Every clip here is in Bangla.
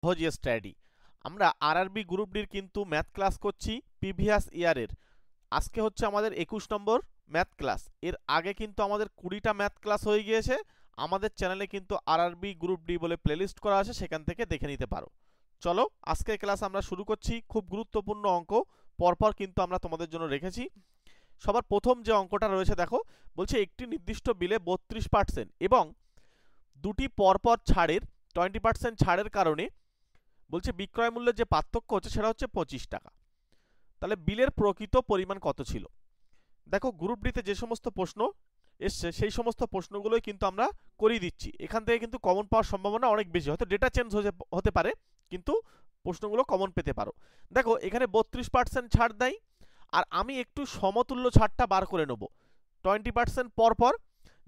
সহজ স্টাডি। আমরা আরআরবি গ্রুপ ডির কিন্তু ম্যাথ ক্লাস করছি প্রিভিয়াস ইয়ারের। আজকে হচ্ছে আমাদের 21 নম্বর ম্যাথ ক্লাস। এর আগে কিন্তু আমাদের 20টা ম্যাথ ক্লাস হয়ে গিয়েছে। আমাদের চ্যানেলে কিন্তু আরআরবি গ্রুপ ডি বলে প্লেলিস্ট করা আছে, সেখান থেকে দেখে নিতে পারো। চলো আজকের ক্লাস আমরা শুরু করছি। খুব গুরুত্বপূর্ণ অঙ্ক পরপর কিন্তু আমরা তোমাদের জন্য রেখেছি। সবার প্রথম যে অঙ্কটা রয়েছে দেখো, বলছে একটি নির্দিষ্ট বিলে 32% এবং দুটি পরপর ছাড়ের 20% ছাড়ের কারণে বলছে বিক্রয় মূল্যের যে পার্থক্য হচ্ছে সেটা হচ্ছে 25 টাকা। তাহলে বিলের প্রকৃত পরিমাণ কত ছিল? দেখো গ্রুপ ডিতে যে সমস্ত প্রশ্ন এসছে সেই সমস্ত প্রশ্নগুলোই কিন্তু আমরা করিয়ে দিচ্ছি। এখান থেকে কিন্তু কমন পাওয়ার সম্ভাবনা অনেক বেশি, হয়তো ডেটা চেঞ্জ হতে পারে কিন্তু প্রশ্নগুলো কমন পেতে পারো। দেখো এখানে 32% ছাড় দেয়, আর আমি একটু সমতুল্য ছাড়টা বার করে নেব 20% পরপর।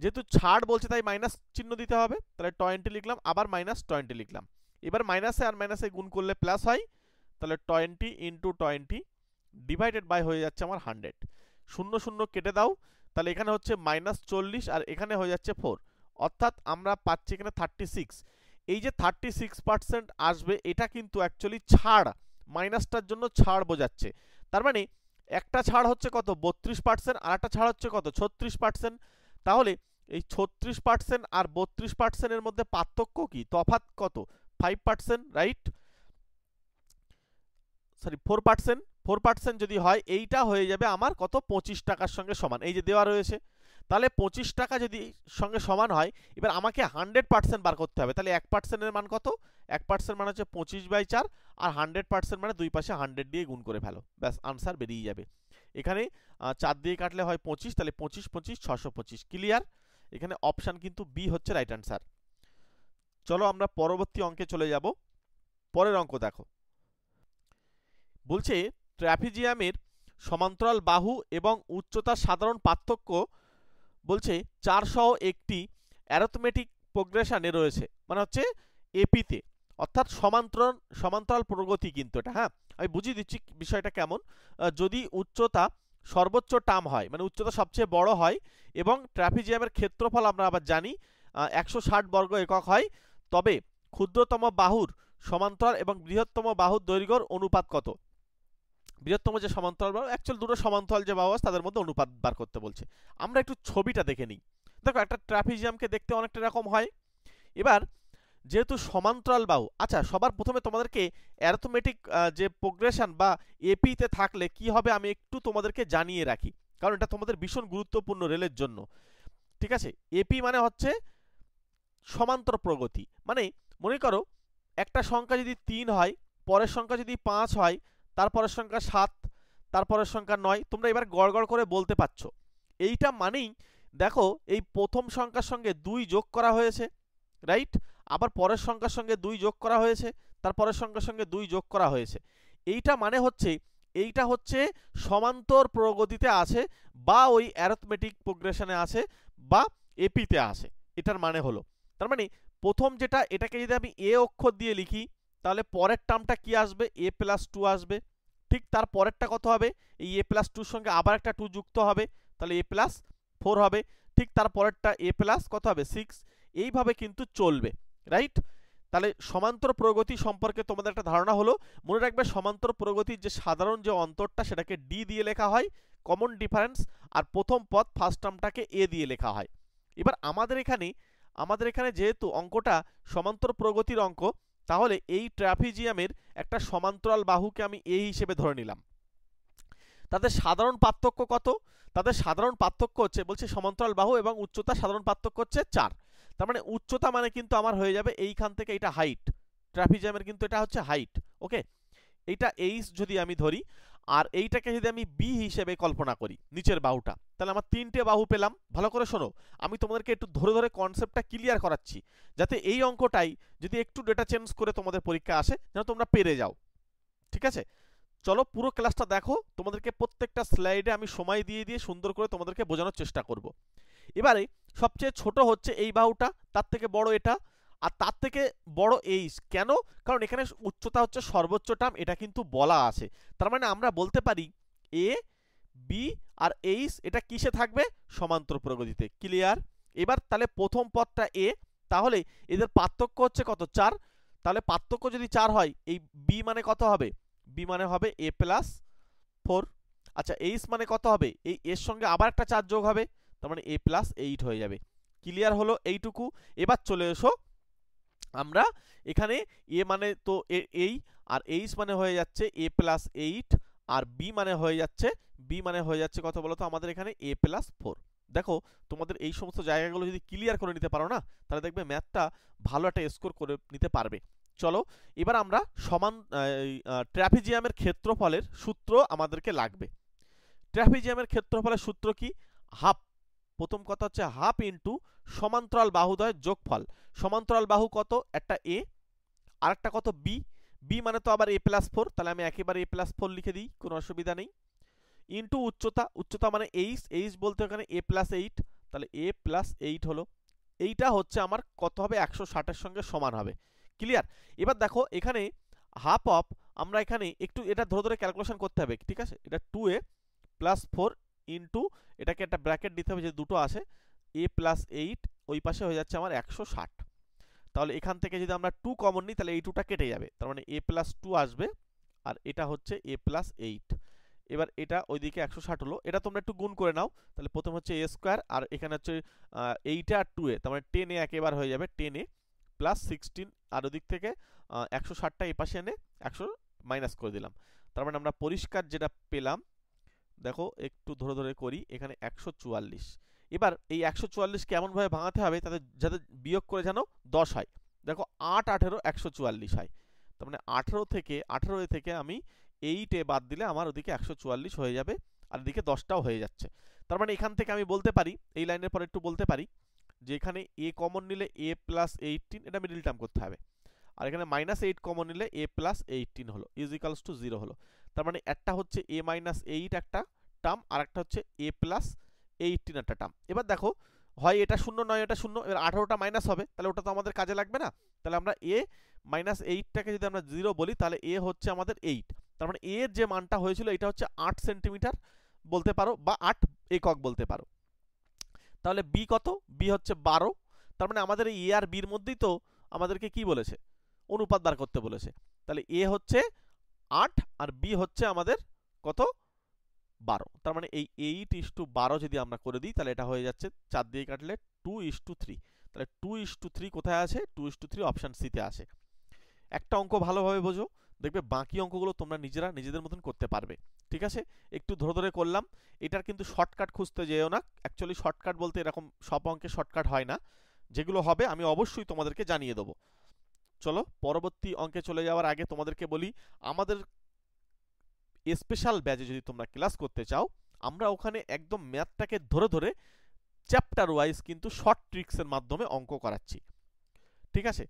যেহেতু ছাড় বলছে তাই মাইনাস চিহ্ন দিতে হবে, তাহলে 20 লিখলাম, আবার মাইনাস 20 লিখলাম। এবার মাইনাসে আর মাইনাসে গুণ করলে প্লাস হয়, তাহলে 20 ইন্টু 20 ডিভাইডেড বাই হয়ে যাচ্ছে আমার 100। শূন্য শূন্য কেটে দাও, তাহলে এখানে হচ্ছে -40 আর এখানে হয়ে যাচ্ছে 4, অর্থাৎ আমরা পাচ্ছি এখানে 36। এই যে 36% আসবে এটা কিন্তু অ্যাকচুয়ালি ছাড়, মাইনাসটার জন্য ছাড় বোঝাচ্ছে। তার মানে একটা ছাড় হচ্ছে কত 32% আর একটা ছাড় হচ্ছে কত 36%। তাহলে এই 36% আর 32% এর মধ্যে পার্থক্য কি, তফাৎ কত? 5%, রাইট? সরি 4% যদি হয় এইটা হয়ে যাবে আমার কত 25 টাকার সঙ্গে সমান, এই যে দেওয়া রয়েছে। তাহলে 25 টাকা যদি সঙ্গে সমান হয়, এবার আমাকে 100% বার করতে হবে। তাহলে 1% এর মান কত? 1% মান হচ্ছে 25/4, আর 100% মানে দুই পাশে 100 দিয়ে গুণ করে ফেলো, ব্যাস আনসার বেরিয়ে যাবে। এখানে 4 দিয়ে কাটলে হয় 25, তাহলে 25 25 625। ক্লিয়ার? এখানে অপশান কিন্তু বি হচ্ছে রাইট আনসার। চলো আমরা পরবর্তী অঙ্কে চলে যাব। পরের অঙ্ক দেখো, বলছে ট্র্যাপিজিয়ামের সমান্তরাল বাহু এবং উচ্চতার সাধারণ পার্থক্য বলছে 4 সহ একটি অ্যারথমেটিক প্রোগ্রেশনে রয়েছে, মানে হচ্ছে এপিতে, অর্থাৎ সমান্তরাল প্রগতি কিন্তু এটা। হ্যাঁ, আমি বুঝিয়ে দিচ্ছি বিষয়টা কেমন। যদি উচ্চতা সর্বোচ্চ টার্ম হয়, মানে উচ্চতা সবচেয়ে বড় হয়, এবং ট্র্যাপিজিয়ামের ক্ষেত্রফল আমরা আবার জানি 160 বর্গ একক হয়, তবে ক্ষুদ্রতম বাহুর সমান্তরাল এবং বৃহত্তম বাহুর দৈর্ঘ্যর অনুপাত কত? বৃহত্তম যে সমান্তরাল বাহু, অ্যাকচুয়াল দুটো সমান্তরাল যে বাহু আছে তাদের মধ্যে অনুপাত বার করতে বলছে। আমরা একটু ছবিটা দেখে নিই। দেখো একটা ট্রাপিজিয়ামকে দেখতে অনেকটা এরকম হয়। এবার যেহেতু সমান্তরাল বাহু, আচ্ছা সবার প্রথমে তোমাদেরকে অ্যারথমেটিক যে প্রোগ্রেশন বা এপিতে থাকলে কি হবে আমি একটু তোমাদেরকে জানিয়ে রাখি, কারণ এটা তোমাদের ভীষণ গুরুত্বপূর্ণ রেলের জন্য। ঠিক আছে, এপি মানে হচ্ছে সমান্তর প্রগতি। মানে মনে করো একটা সংখ্যা যদি 3 হয়, পরের সংখ্যা যদি 5 হয়, তারপরের সংখ্যা 7, তারপরের সংখ্যা 9, তোমরা এবার গড় করে বলতে পারছো। এইটা মানেই দেখো এই প্রথম সংখ্যার সঙ্গে 2 যোগ করা হয়েছে, রাইট? আবার পরের সংখ্যার সঙ্গে 2 যোগ করা হয়েছে, তারপরের সংখ্যার সঙ্গে 2 যোগ করা হয়েছে। এইটা মানে হচ্ছে এইটা হচ্ছে সমান্তর প্রগতিতে আছে, বা ওই অ্যারথমেটিক প্রোগ্রেশনে আছে, বা এপিতে আছে। এটার মানে হলো, তার মানে প্রথম যেটা, এটাকে যদি আমি এ অক্ষর দিয়ে লিখি, তাহলে পরের টার্মটা কি আসবে? a+2 আসবে। ঠিক তার পরেরটা কত হবে? এই a+2 সঙ্গে আবার একটা 2 যুক্ত হবে, তাহলে a+4 হবে। ঠিক তার পরেরটা a+ কত হবে? 6। এইভাবে কিন্তু চলবে, রাইট? তাহলে সমান্তর প্রগতি সম্পর্কে তোমাদের একটা ধারণা হলো। মনে রাখবে সমান্তর প্রগতির যে সাধারণ যে অন্তরটা সেটাকে ডি দিয়ে লেখা হয়, কমন ডিফারেন্স, আর প্রথম পদ ফার্স্ট টার্মটাকে এ দিয়ে লেখা হয়। এবার আমাদের এখানে যেহেতু অঙ্কটা সমান্তর প্রগতির অঙ্ক, তাহলে এই ট্র্যাপিজিয়ামের একটা সমান্তরাল বাহুকে আমি এ হিসেবে ধরে নিলাম। তাদের সাধারণ পার্থক্য কত? তাদের সাধারণ পার্থক্য হচ্ছে, বলছে সমান্তরাল বাহু এবং উচ্চতা সাধারণ পার্থক্য হচ্ছে 4। তার মানে উচ্চতা মানে কিন্তু আমার হয়ে যাবে এইখান থেকে এটা হাইট, ট্র্যাপিজিয়ামের কিন্তু এটা হচ্ছে হাইট। ওকে, এইটা এইচ যদি আমি ধরি, আর এইটাকে যদি আমি বি হিসেবে কল্পনা করি নিচের বাহুটা, তাহলে আমার 3টে বাহু পেলাম। ভালো করে শোনো, আমি তোমাদেরকে একটু ধরে ধরে কনসেপ্টটা ক্লিয়ার করাচ্ছি, যাতে এই অঙ্কটাই যদি একটু ডেটা চেঞ্জ করে তোমাদের পরীক্ষা আসে যেন তোমরা পেরে যাও। ঠিক আছে, চলো পুরো ক্লাসটা দেখো। তোমাদেরকে প্রত্যেকটা স্লাইডে আমি সময় দিয়ে দিয়ে সুন্দর করে তোমাদেরকে বোঝানোর চেষ্টা করব। এবারে সবচেয়ে ছোট হচ্ছে এই বাহুটা, তার থেকে বড় এটা, আর তার থেকে বড় এইচ। কেন? কারণ এখানে উচ্চতা হচ্ছে সর্বোচ্চ টার্ম, এটা কিন্তু বলা আছে। তার মানে আমরা বলতে পারি এ, বি আর এইচ এটা কিসে থাকবে? সমান্তর প্রগতিতে। ক্লিয়ার? এবার তাহলে প্রথম পদটা এ, তাহলে এদের পার্থক্য হচ্ছে কত? 4। তাহলে পার্থক্য যদি 4 হয়, এই বি মানে কত হবে? বি মানে হবে a প্লাস 4। আচ্ছা, এইচ মানে কত হবে? এই এর সঙ্গে আবার একটা 4 যোগ হবে, তার মানে a প্লাস 8 হয়ে যাবে। ক্লিয়ার হলো এইটুকু? এবার চলে এসো আমরা এখানে এ মানে তো এই, আর এইচ মানে হয়ে যাচ্ছে a প্লাস 8, আর বি মানে হয়ে যাচ্ছে কত বলো তো আমাদের এখানে a প্লাস 4। দেখো তোমাদের এই সমস্ত জায়গাগুলো যদি ক্লিয়ার করে নিতে পারো না, তাহলে দেখবে ম্যাথটা ভালো একটা স্কোর করে নিতে পারবে। চলো এবার আমরা সমান ট্র্যাপিজিয়ামের ক্ষেত্রফলের সূত্র আমাদেরকে লাগবে। ট্র্যাপিজিয়ামের ক্ষেত্রফলের সূত্র কি? হাফ। প্রথম কথা হচ্ছে হাফ ইন্টু সমান্তরাল বাহুদ্বয়ের যোগফল। সমান্তরাল বাহু কত? একটা এ, আর একটা কত? বি। বি মানে তো আবার a প্লাস 4, তাহলে আমি একেবারে a প্লাস 4 লিখে দিই, কোনো অসুবিধা নেই। ইন্টু উচ্চতা, উচ্চতা মানে এইচ, এইচ বলতে এখানে a প্লাস 8, তাহলে a প্লাস 8 হলো। এইটা হচ্ছে আমার কত হবে? 160 এর সঙ্গে সমান হবে। ক্লিয়ার? এবার দেখো এখানে হাফ অফ, আমরা এখানে একটু এটা ধরে ধরে ক্যালকুলেশন করতে হবে, ঠিক আছে? এটা 2a প্লাস 4 ইন্টু, এটাকে একটা ব্র্যাকেট দিতে হবে যে দুটো আসে, a প্লাস 8, ওই পাশে হয়ে যাচ্ছে আমার 160। তাহলে এখান থেকে যদি আমরা 2 কমন নিই, তাহলে এই 2টা কেটে যাবে, তার মানে a প্লাস 2 আসবে, আর এটা হচ্ছে a প্লাস 8। এবার এটা ওইদিকে 160 হলো, এটা তোমরা একটু গুণ করে নাও। তাহলে প্রথম হচ্ছে a স্কোয়ার, আর এখানে হচ্ছে 8 আর 2a, তার মানে 10a একেবার হয়ে যাবে, 10a প্লাস 16, আর ওদিক থেকে 160টা এই পাশে এনে 100 মাইনাস করে দিলাম। তার মানে আমরা পরিষ্কার যেটা পেলাম, দেখো একটু ধরে ধরে করি, এখানে 144। এবার এই 144 কেমনভাবে ভাঙাতে হবে, তাদের যাতে বিয়োগ করে যেন 10 হয়। দেখো 8 18 144 হয়, তার মানে 18 থেকে আমি 8 বাদ দিলে আমার ওদিকে 144 হয়ে যাবে, আর এদিকে 10টাও হয়ে যাচ্ছে। তার মানে এখান থেকে আমি বলতে পারি, এই লাইনের পরে একটু বলতে পারি যে এখানে a কমন নিলে a প্লাস 18, এটা মিডল টার্ম করতে হবে, আর এখানে মাইনাস 8 কমন নিলে a প্লাস 18 হলো, ইজ ইকালস টু 0 হলো। তার মানে একটা হচ্ছে a মাইনাস 8 একটা টার্ম, আর একটা হচ্ছে a প্লাস 18 একটা টার্ম। এবার দেখো হয় এটা শূন্য নয় এটা শূন্য, এবার 18টা মাইনাস হবে, তাহলে ওটা তো আমাদের কাজে লাগবে না। তাহলে আমরা a মাইনাস 8টাকে যদি আমরা 0 বলি, তাহলে a হচ্ছে আমাদের 8। তার মানে a এর যে মানটা হয়েছিল এটা হচ্ছে 8 সেন্টিমিটার বলতে পারো, বা 8 একক বলতে পারো। তাহলে b কত? b হচ্ছে 12। তার মানে আমাদের এই a আর b এর মধ্যেই তো আমাদেরকে কি বলেছে? অনুপাত বার করতে বলেছে। তাহলে a হচ্ছে 8 আর b হচ্ছে আমাদের কত? 12। তার মানে এই 8:12 যদি আমরা করে দিই, তাহলে এটা হয়ে যাচ্ছে 4 দিয়ে কাটলে 2:3। তাহলে 2:3 কোথায় আছে? 2:3 অপশন সি তে আছে। একটা অঙ্ক ভালোভাবে বোঝো, দেখবে বাকি অঙ্কগুলো তোমরা নিজেদের মতন করতে পারবে। ঠিক আছে, একটু ধরে ধরে করলাম। এটার কিন্তু শর্টকাট খুঁজতে যেও না, অ্যাকচুয়ালি শর্টকাট বলতে এরকম সব অঙ্কে শর্টকাট হয় না, যেগুলো হবে আমি অবশ্যই তোমাদেরকে জানিয়ে দেবো। চলো পরবর্তী অঙ্কে চলে যাওয়ার আগে তোমাদেরকে বলি, আমাদের স্পেশাল ব্যাচে যদি তোমরা ক্লাস করতে চাও, আমরা ওখানে একদম ম্যাথটাকে ধরে ধরে চ্যাপ্টার ওয়াইজ কিন্তু শর্ট ট্রিক্সের মাধ্যমে অঙ্ক করাচ্ছি। ঠিক আছে,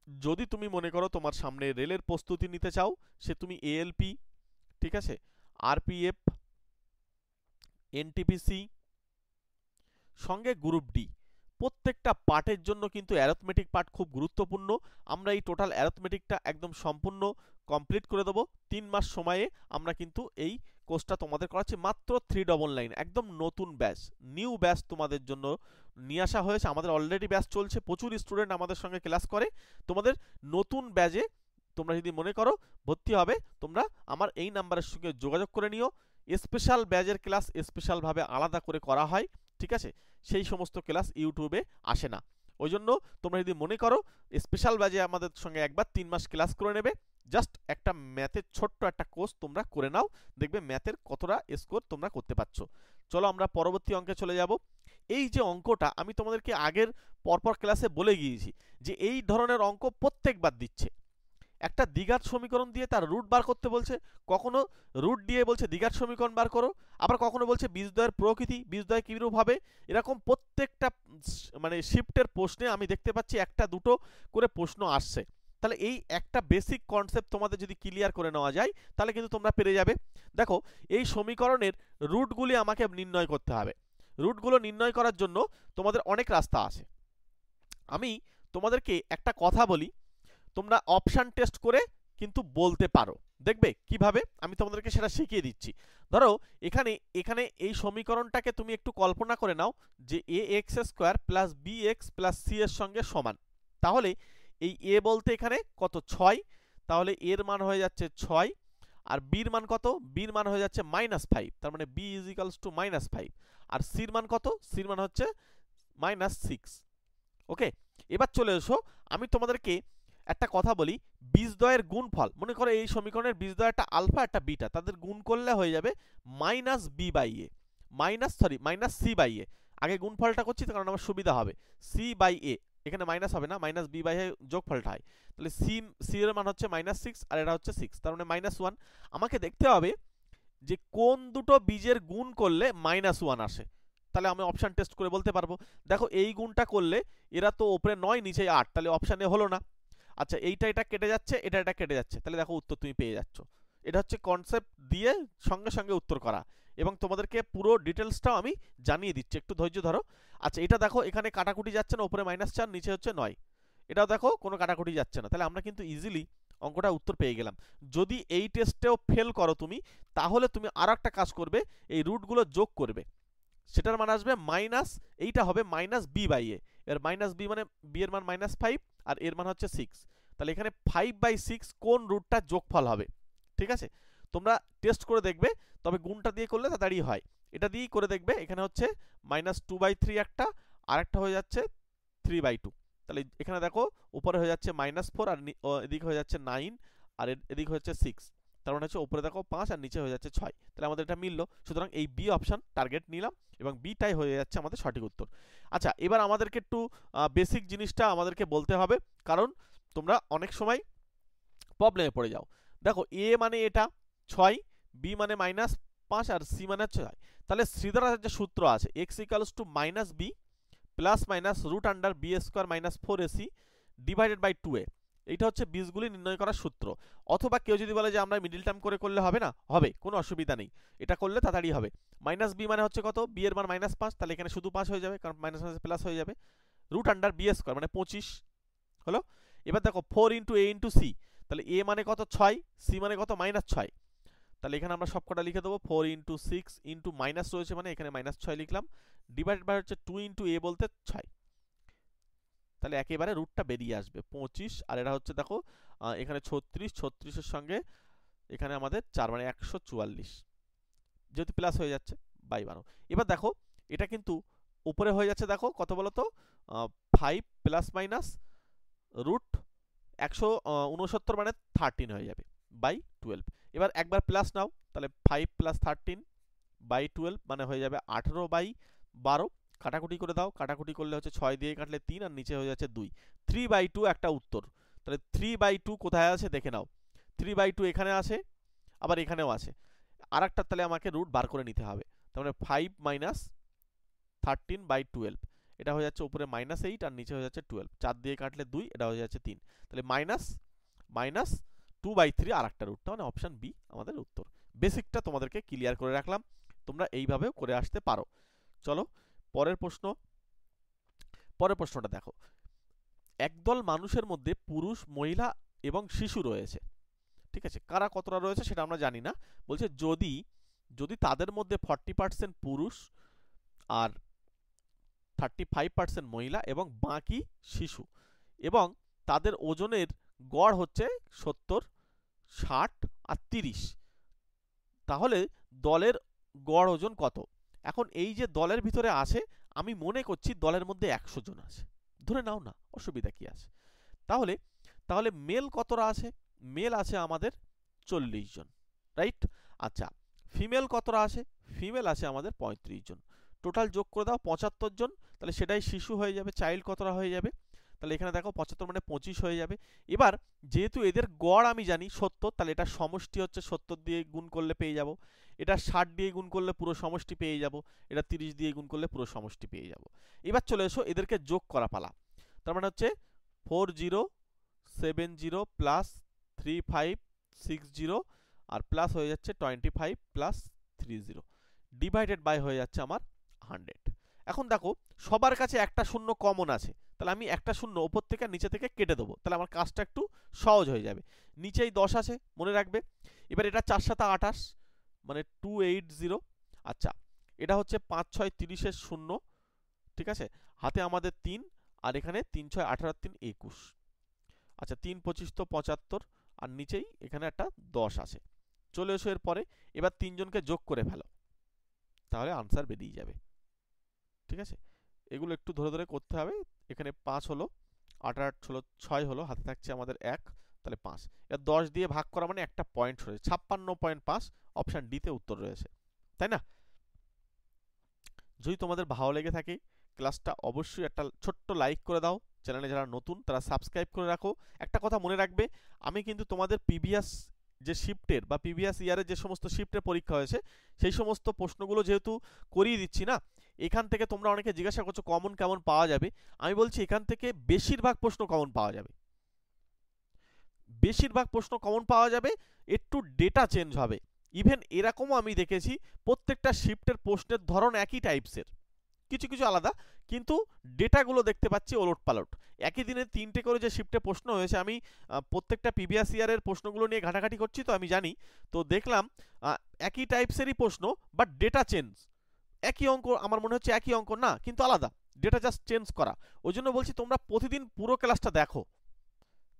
যদি তুমি মনে করো তোমার সামনে রেলের প্রস্তুতি নিতে চাও, সে তুমি এএলপি, ঠিক আছে, আরপিএফ, এনটিপিসি, সঙ্গে গ্রুপ ডি, প্রত্যেকটা পার্টের জন্য কিন্তু অ্যারিথমেটিক পার্ট খুব গুরুত্বপূর্ণ। আমরা এই টোটাল অ্যারিথমেটিকটা একদম সম্পূর্ণ কমপ্লিট করে দেবো 3 মাস সময়ে। আমরা কিন্তু এই কোর্সটা তোমাদের করাচ্ছি মাত্র 399, একদম নতুন ব্যাচ, নিউ ব্যাচ তোমাদের জন্য নিয়ে আসা হয়েছে। আমাদের অলরেডি ব্যাচ চলছে, প্রচুর স্টুডেন্ট আমাদের সঙ্গে ক্লাস করে। তোমাদের নতুন ব্যাচে তোমরা যদি মনে করো ভর্তি হবে, তোমরা আমার এই নাম্বারের সঙ্গে যোগাযোগ করে নিও। স্পেশাল ব্যাচের ক্লাস স্পেশালভাবে আলাদা করে করা হয়, ঠিক আছে, সেই সমস্ত ক্লাস ইউটিউবে আসে না। ওই জন্য তোমরা যদি মনে করো স্পেশাল ব্যাচে আমাদের সঙ্গে একবার 3 মাস ক্লাস করে নেবে, জাস্ট একটা ম্যাথের ছোট্ট একটা কোর্স তোমরা করে নাও, দেখবে ম্যাথের কতটা স্কোর তোমরা করতে পারছো। চলো আমরা পরবর্তী অঙ্কে চলে যাব। এই যে অঙ্কটা আমি তোমাদেরকে আগের পরপর ক্লাসে বলে গিয়েছি যে এই ধরনের অঙ্ক প্রত্যেকবার দিচ্ছে। একটা দ্বিঘাত সমীকরণ দিয়ে তার রুট বার করতে বলছে, কখনো রুট দিয়ে বলছে দ্বিঘাত সমীকরণ বার করো, আবার কখনো বলছে বীজদ্বয়ের প্রকৃতি, বীজদ্বয় কিরূপ হবে। এরকম প্রত্যেকটা মানে শিফটের প্রশ্নে আমি দেখতে পাচ্ছি একটা দুটো করে প্রশ্ন আসছে। তাহলে এই একটা বেসিক কনসেপ্ট তোমাদের যদি ক্লিয়ার করে নেওয়া যায়, তাহলে কিন্তু তোমরা পেরে যাবে। দেখো এই সমীকরণের রুটগুলি আমাকে নির্ণয় করতে হবে। রুটগুলো নির্ণয় করার জন্য তোমাদের অনেক রাস্তা আছে। আমি তোমাদেরকে একটা কথা বলি, তোমরা অপশান টেস্ট করে কিন্তু বলতে পারো, দেখবে কিভাবে আমি তোমাদেরকে সেটা শিখিয়ে দিচ্ছি। ধরো এখানে এই সমীকরণটাকে তুমি একটু কল্পনা করে নাও যে ax² + bx + c এর সঙ্গে সমান। তাহলে এই এ বলতে এখানে কত 6, তাহলে এর মান হয়ে যাচ্ছে 6, আর বির মান কত, বির মান হয়ে যাচ্ছে -5, তার মানে বি ইজ ইকুয়ালস টু -5, আর সির মান কত, সির মান হচ্ছে -6। ওকে, এবার চলে এসো, আমি তোমাদেরকে একটা কথা বলি, বীজদ্বয়ের গুণফল, মনে করো এই সমীকরণের বীজদ্বয় একটা আলফা একটা বিটা, তাদের গুণ করলে হয়ে যাবে -b/a -c/a। আগে গুণফলটা করছি কারণ আমার সুবিধা হবে, c/a, এখানে মাইনাস হবে না, -b/a যোগফলটা হয়, তাহলে c এর মান হচ্ছে -6 আর এটা হচ্ছে 6, তার মানে -1। আমাকে দেখতে হবে যে কোন দুটো বীজের গুণ করলে -1 আসে, তাহলে আমি অপশন টেস্ট করে বলতে পারবো। দেখো এই গুণটা করলে এরা তো উপরে 9 নিচে 8, তাহলে অপশানে হলো না। আচ্ছা এইটা এটা কেটে যাচ্ছে, এটা এটা কেটে যাচ্ছে, তাহলে দেখো উত্তর তুমি পেয়ে যাচ্ছ। এটা হচ্ছে কনসেপ্ট দিয়ে সঙ্গে সঙ্গে উত্তর করা, এবং তোমাদেরকে পুরো ডিটেলসটাও আমি জানিয়ে দিচ্ছি, একটু ধৈর্য ধরো। আচ্ছা এটা দেখো এখানে কাটাকুটি যাচ্ছে না, উপরে -4 নিচে হচ্ছে 9, এটাও দেখো কোনো কাটাকুটি যাচ্ছে না, তাহলে আমরা কিন্তু ইজিলি অঙ্কটা উত্তর পেয়ে গেলাম। যদি এই টেস্টেও ফেল করো তুমি, তাহলে তুমি আর একটা কাজ করবে, এই রুটগুলো যোগ করবে, সেটার মান আসবে মাইনাস, এইটা হবে -b/a, এর -b মানে b এর মান -5 আর এর মান হচ্ছে 6, তাহলে এখানে 5/6 কোন রুটটা যোগফল হবে। ঠিক আছে, তোমরা টেস্ট করে দেখবে, তবে গুণটা দিয়ে করলে তাড়াতাড়ি হয়, এটা দিয়েই করে দেখবে। এখানে হচ্ছে -2/3 একটা, আর একটা হয়ে যাচ্ছে 3/2, তাহলে এখানে দেখো উপরে হয়ে যাচ্ছে -4 আর এদিকে হয়ে যাচ্ছে 9 আর এদিকে হচ্ছে 6, তার মানে হচ্ছে উপরে দেখো 5 আর নিচে হয়ে যাচ্ছে 6, তাহলে আমাদের এটা মিললো। সুতরাং এই বি অপশন টার্গেট নিলাম এবং বিটাই হয়ে যাচ্ছে আমাদের সঠিক উত্তর। আচ্ছা এবার আমাদেরকে একটু বেসিক জিনিসটা আমাদেরকে বলতে হবে, কারণ তোমরা অনেক সময় প্রবলেমে পড়ে যাও। দেখো এ মানে এটা 6, বি মানে -5 আর সি মানে 6, তাহলে শ্রীধরের যে সূত্র আছে x = -b ± √b² - 4ac / 2a, এইটা হচ্ছে বীজগুলি নির্ণয় করার সূত্র। অথবা কেউ যদি বলে যে আমরা মিডল টার্ম করে করলে হবে না, হবে, কোনো অসুবিধা নেই, এটা করলে তাড়াতাড়ি হবে। -b মানে হচ্ছে কত, b এর মান -5, তাহলে এখানে শুধু 5 হয়ে যাবে, কারণ মাইনাস প্লাস হয়ে যাবে, √b² মানে 25 হলো। এবার দেখো 4 × a × c, তাহলে a মানে কত 6, c মানে কত -6, তাহলে এখানে আমরা সবকটা লিখে দেবো 4 × 6 × মাইনাস রয়েছে মানে এখানে -6 লিখলাম, ডিভাইডেড বাই হচ্ছে 2 × a বলতে 6, তাহলে একেবারে রুটটা বেরিয়ে আসবে 25, আর এটা হচ্ছে দেখো এখানে 36, 36 এর সঙ্গে এখানে আমাদের 4 মানে 144, যেহেতু প্লাস হয়ে যাচ্ছে বাই 12। এবার দেখো এটা কিন্তু উপরে হয়ে যাচ্ছে, দেখো কত বলো তো, 5 ± √169 মানে 13 হয়ে যাবে বাই 12। এবার একবার প্লাস নাও, তাহলে 5 + 13 বাই 12 মানে হয়ে যাবে 18/12, কাটাকুটি করে দাও, কাটাকুটি করলে হচ্ছে 6 দিয়ে কাটলে 3 আর নিচে হয়ে যাচ্ছে 2, 3/2 একটা উত্তর। তাহলে 3/2 কোথায় আছে দেখে নাও, 3/2 এখানে আছে, আবার এখানেও আছে, আর একটা তাহলে আমাকে রুট বার করে নিতে হবে, তার মানে 5 - 13/12, এটা হয়ে যাচ্ছে উপরে -8 আর নিচে হয়ে যাচ্ছে 12, 4 দিয়ে কাটলে 2, এটা হয়ে যাচ্ছে 3, তাহলে -2/3 আর একটা রুটটা, মানে অপশন বি আমাদের উত্তর। বেসিকটা তোমাদেরকে ক্লিয়ার করে রাখলাম, তোমরা এইভাবেও করে আসতে পারো। চলো পরের প্রশ্নটা দেখো, একদল মানুষের মধ্যে পুরুষ, মহিলা এবং শিশু রয়েছে, ঠিক আছে, কারা কতটা রয়েছে সেটা আমরা জানি না, বলছে যদি তাদের মধ্যে 40% পুরুষ আর 35% মহিলা এবং বাকি শিশু, এবং তাদের ওজনের গড় হচ্ছে 70, 60 আর 30, তাহলে দলের গড় ওজন কত? এখন এই যে দলের ভিতরে আছে, আমি মনে করছি দলের মধ্যে 100 জন আছে, ধরে নাও না, অসুবিধা কি আছে। তাহলে মেল কতটা আছে? মেল আছে আমাদের 40 জন, রাইট। আচ্ছা ফিমেল কতটা আছে? ফিমেল আছে আমাদের 35 জন, টোটাল যোগ করে দাও 75 জন, তাহলে সেটাই শিশু হয়ে যাবে। চাইল্ড কতটা হয়ে যাবে? তাহলে এখানে দেখো 75 মানে 25 হয়ে যাবে। এবার যেহেতু এদের গড় আমি জানি 70, তাহলে এটা সমষ্টি হচ্ছে 70 দিয়ে গুণ করলে পেয়ে যাব, এটা 60 দিয়ে গুণ করলে পুরো সমষ্টি পেয়ে যাব, এটা 30 দিয়ে গুণ করলে পুরো সমষ্টি পেয়ে যাব। এবার চলে এসো এদেরকে যোগ করা পালা, তার মানে হচ্ছে 4070 প্লাস 3560 আর প্লাস হয়ে যাচ্ছে 25 প্লাস 30 ডিভাইডেড বাই হয়ে যাচ্ছে আমার 100। এখন দেখো সবার কাছে একটা শূন্য কমন আছে, তাহলে আমি একটা শূন্য ওপর থেকে নিচে থেকে কেটে দেবো, তাহলে আমার কাজটা একটু সহজ হয়ে যাবে। নিচেই 10 আছে মনে রাখবে, এবার এটা 4 7 28 মানে 280। আচ্ছা এটা হচ্ছে 5 6 30 শূন্য, ঠিক আছে, হাতে আমাদের 3 আর এখানে 3 6 18 3 21, আচ্ছা 3 25 তো 75, আর নিচেই এখানে একটা 10 আছে। চলে এসো এরপরে, এবার তিনজনকে যোগ করে ফেলো, তাহলে আনসার বেরিয়ে যাবে। ঠিক আছে, এগুলো একটু ধরে ধরে করতে হবে। এখানে 5 হলো, 8 8 হলো, 6 হলো, হাতে থাকছে আমাদের 1, তাহলে 5। এর 10 দিয়ে ভাগ করা মানে একটা পয়েন্ট রয়েছে, 56.5 অপশন ডি তে উত্তর রয়েছে, তাই না? যদি তোমাদের ভালো লেগে থাকে ক্লাসটা অবশ্যই একটা ছোট্ট লাইক করে দাও, চ্যানেলে যারা নতুন তারা সাবস্ক্রাইব করে রাখো। একটা কথা মনে রাখবে, আমি কিন্তু তোমাদের প্রিভিয়াস যে শিফটের বা প্রিভিয়াস ইয়ারে যে সমস্ত শিফটের পরীক্ষা হয়েছে সেই সমস্ত প্রশ্নগুলো যেহেতু করিয়ে দিচ্ছি না, এখান থেকে তোমরা অনেকে জিজ্ঞাসা করছো কমন কেমন পাওয়া যাবে, আমি বলছি এখান থেকে বেশিরভাগ প্রশ্ন কমন পাওয়া যাবে, বেশিরভাগ প্রশ্ন কমন পাওয়া যাবে, একটু ডেটা চেঞ্জ হবে। ইভেন এরকমও আমি দেখেছি প্রত্যেকটা শিফটের প্রশ্নের ধরন একই টাইপসের, কিছু কিছু আলাদা, কিন্তু ডেটাগুলো দেখতে পাচ্ছি ওলট পালট। একই দিনে 3টে করে যে শিফটে প্রশ্ন হয়েছে, আমি প্রত্যেকটা প্রিভিয়াস ইয়ারের প্রশ্নগুলো নিয়ে ঘাটাঘাটি করছি, তো আমি জানি, তো দেখলাম একই টাইপসেরই প্রশ্ন বাট ডেটা চেঞ্জ। একই অঙ্ক, আমার মনে হচ্ছে একই অঙ্ক না, কিন্তু আলাদা, ডেটা জাস্ট চেঞ্জ করা। ওই জন্য বলছি তোমরা প্রতিদিন পুরো ক্লাসটা দেখো,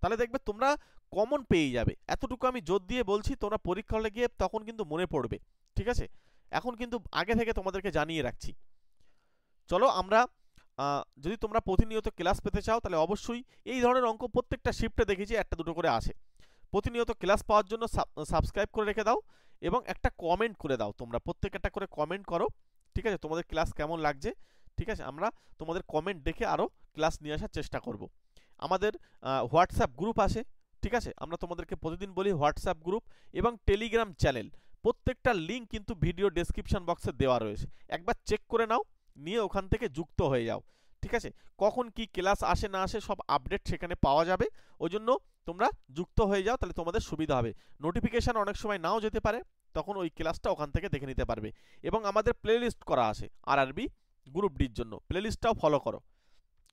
তাহলে দেখবে তোমরা কমন পেয়ে যাবে। এতটুকু আমি জোর দিয়ে বলছি, তোমরা পরীক্ষা হলে গিয়ে তখন কিন্তু মনে পড়বে। ঠিক আছে, এখন কিন্তু আগে থেকে তোমাদেরকে জানিয়ে রাখছি। চলো আমরা যদি তোমরা প্রতিনিয়ত ক্লাস পেতে চাও তাহলে অবশ্যই এই ধরনের অঙ্ক প্রত্যেকটা শিফটে দেখেছি একটা দুটো করে আসে। প্রতিনিয়ত ক্লাস পাওয়ার জন্য সাবস্ক্রাইব করে রেখে দাও এবং একটা কমেন্ট করে দাও, তোমরা প্রত্যেক একটা করে কমেন্ট করো। ঠিক আছে, তোমাদের ক্লাস কেমন লাগছে, ঠিক আছে, আমরা তোমাদের কমেন্ট দেখে আরও ক্লাস নিয়ে আসার চেষ্টা করব। আমাদের হোয়াটসঅ্যাপ গ্রুপ আছে, ঠিক আছে, আমরা তোমাদেরকে প্রতিদিন বলি হোয়াটসঅ্যাপ গ্রুপ এবং টেলিগ্রাম চ্যানেল, প্রত্যেকটা লিঙ্ক কিন্তু ভিডিও ডেসক্রিপশন বক্সে দেওয়া রয়েছে, একবার চেক করে নাও, নিয়ে ওখান থেকে যুক্ত হয়ে যাও। ঠিক আছে, কখন কি ক্লাস আসে না আসে সব আপডেট সেখানে পাওয়া যাবে, ওই জন্য তোমরা যুক্ত হয়ে যাও, তাহলে তোমাদের সুবিধা হবে। নোটিফিকেশান অনেক সময় নাও যেতে পারে, তখন ওই ক্লাসটা ওখান থেকে দেখে নিতে পারবে। এবং আমাদের প্লেলিস্ট করা আছে আরআরবি গ্রুপ ডির জন্য, প্লেলিস্টটাও ফলো করো।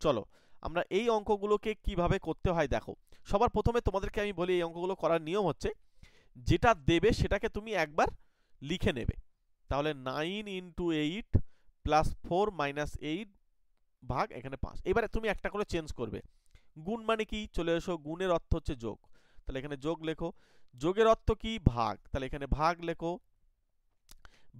চলো আমরা এই অঙ্কগুলোকে কিভাবে করতে হয় দেখো। সবার প্রথমে তোমাদেরকে আমি বলি, এই অঙ্কগুলো করার নিয়ম হচ্ছে, যেটা দেবে সেটাকে তুমি একবার লিখে নেবে। তাহলে 9 ইন্টু 8 প্লাস 4 মাইনাস 8 ভাগ এখানে 5। এবারে তুমি একটা করে চেঞ্জ করবে। গুণ মানে কি, চলে এসো, গুণের অর্থ হচ্ছে যোগ, তাহলে এখানে যোগ লেখো। যোগের অর্থ কি, ভাগ, তাহলে এখানে ভাগ লেখো।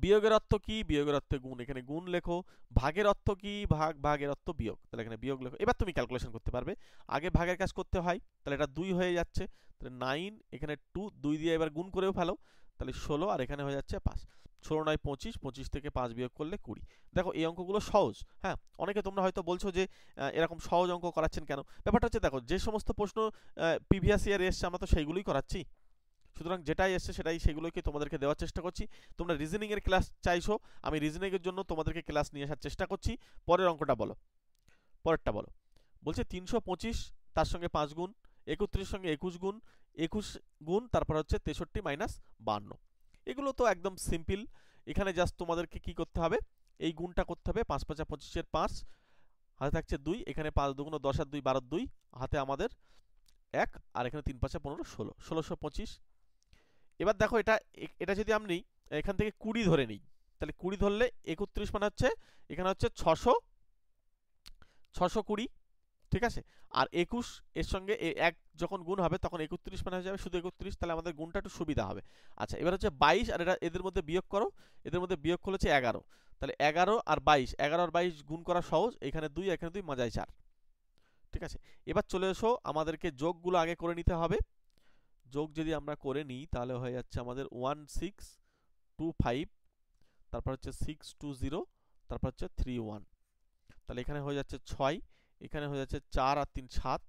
বিয়োগের অর্থ কি, বিয়োগের অর্থ গুণ, এখানে গুণ লেখো। ভাগের অর্থ কি, ভাগ, ভাগের অর্থ বিয়োগ, তাহলে এখানে বিয়োগ লেখো। এবার তুমি ক্যালকুলেশন করতে পারবে, আগে ভাগের কাজ করতে হয়, তাহলে এটা 2 হয়ে যাচ্ছে, তাহলে 9, এখানে 2, 2 দিয়ে এবার গুণ করেও ফেলো, তাহলে 16, আর এখানে হয়ে যাচ্ছে 5। 16 9 25, 25 থেকে 5 বিয়োগ করলে 20। দেখো এই অঙ্কগুলো সহজ। হ্যাঁ, অনেকে তোমরা হয়তো বলছো যে এরকম সহজ অঙ্ক করাচ্ছেন কেন, ব্যাপারটা হচ্ছে দেখো, যে সমস্ত প্রশ্ন প্রিভিয়াস ইয়ারে এসছে আমরা তো সেইগুলোই করাচ্ছি, সুতরাং যেটাই এসছে সেটাই সেগুলোকে তোমাদেরকে দেওয়ার চেষ্টা করছি। তোমরা রিজনিং এর ক্লাস চাইছো, আমি রিজনিং এর জন্য তোমাদেরকে ক্লাস নিয়ে আসার চেষ্টা করছি। পরের অঙ্কটা বলো, পরেরটা বলো। বলছে 325 তার সঙ্গে 5 গুণ, 31 সঙ্গে 21 গুণ, 21 গুণ তারপর হচ্ছে 63 মাইনাস 52। এগুলো তো একদম সিম্পল, এখানে জাস্ট তোমাদেরকে কি করতে হবে, এই গুণটা করতে হবে। 5 5 25 5, হাতে থাকছে 2, এখানে 5 2 10 আর 2 12 2, হাতে আমাদের 1, আর এখানে 3 5 15 16, 1625। এবার দেখো এটা এটা যদি আমি এখান থেকে 20 ধরে নিই, তাহলে 20 ধরলে 31 মানে হচ্ছে এখানে হচ্ছে 620। ঠিক আছে, আর 21 এর সঙ্গে 1 যখন গুণ হবে তখন 31 মানে হয়ে যাবে শুধু 31, তাহলে আমাদের গুণটা একটু সুবিধা হবে। আচ্ছা এবার হচ্ছে 22, আর এটা এদের মধ্যে বিয়োগ করো, এদের মধ্যে বিয়োগ করলে হচ্ছে 11, তাহলে 11 আর 22, 11 আর 22 গুণ করা সহজ, এখানে 2 এখানে 2 মাজায় 4। ঠিক আছে, এবার চলে এসো, আমাদেরকে যোগগুলো আগে করে নিতে হবে। যোগ যদি আমরা করে নিই তাহলে হয়ে যাচ্ছে আমাদের 1625, তারপর হচ্ছে 620, তারপর হচ্ছে 31, তাহলে এখানে হয়ে যাচ্ছে 6, এখানে হয়ে যাচ্ছে 4 আর 3 7,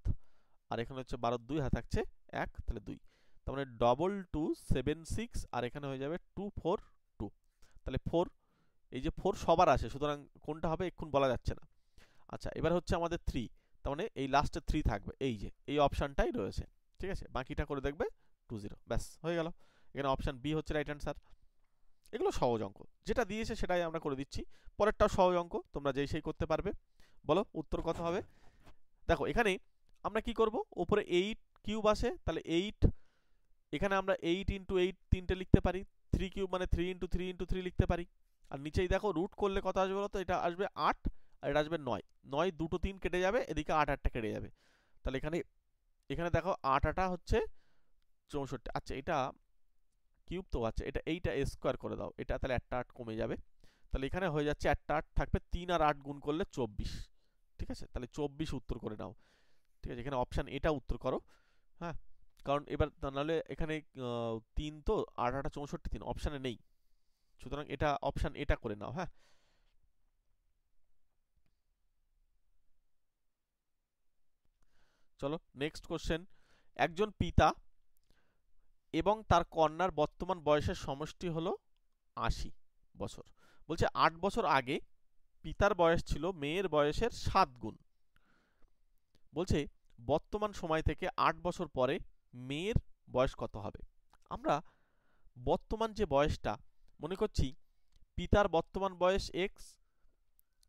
আর এখানে হচ্ছে 12 2 হাতে থাকছে 1, তাহলে 2, তার মানে 2276, আর এখানে হয়ে যাবে 242, তাহলে 4, এই যে 4 সবার আসে, সুতরাং কোনটা হবে এক্ষুন বলা যাচ্ছে না। আচ্ছা এবার হচ্ছে আমাদের 3, তার মানে এই লাস্টে 3 থাকবে, এই যে এই অপশানটাই রয়েছে। ঠিক আছে, বাকিটা করে দেখবে 20, ব্যাস হয়ে গেল। এখানে অপশান বি হচ্ছে রাইট অ্যান্সার। এগুলো সহজ অঙ্ক, যেটা দিয়েছে সেটাই আমরা করে দিচ্ছি। পরেরটাও সহজ অঙ্ক, তোমরা যেই সেই করতে পারবে। বলো উত্তর কত হবে। দেখো এখানে আমরা কি করব, উপরে 8 কিউব আসে, তাহলে 8, এখানে আমরা 8 ইন্টু 8 তিনটে লিখতে পারি, 3 কিউব মানে 3 ইন্টু 3 ইন্টু 3 লিখতে পারি। আর নিচেই দেখো রুট করলে কত আসবে বলো তো, এটা আসবে 8, আর এটা আসবে 9, 9 2 3 কেটে যাবে, এদিকে 8 8টা কেটে যাবে, তাহলে এখানে এখানে দেখো 8 8 হচ্ছে 64। আচ্ছা এটা কিউব তো, আচ্ছা এটা এইটা স্কোয়ার করে দাও, এটা তাহলে একটা 8 কমে যাবে, তাহলে এখানে হয়ে যাচ্ছে একটা 8 থাকবে, 3 আর 8 গুণ করলে 24। ঠিক আছে, তাহলে 24 উত্তর করে নাও। ঠিক আছে, এখানে অপশান এটা উত্তর করো। হ্যাঁ, কারণ এবার নাহলে এখানে 3 তো 8 8 64, 3 অপশানে নেই, সুতরাং এটা অপশান এটা করে নাও। হ্যাঁ, চলো নেক্সট কোশ্চেন। একজন পিতা এবং তার কন্যার বর্তমান বয়সের সমষ্টি হলো 80 বছর। বলছে 8 বছর আগে পিতার বয়স ছিল মেয়ের বয়সের 7 গুণ। বলছে বর্তমান সময় থেকে 8 বছর পরে মেয়ের বয়স কত হবে। আমরা বর্তমান যে বয়সটা মনে করছি, পিতার বর্তমান বয়স এক্স,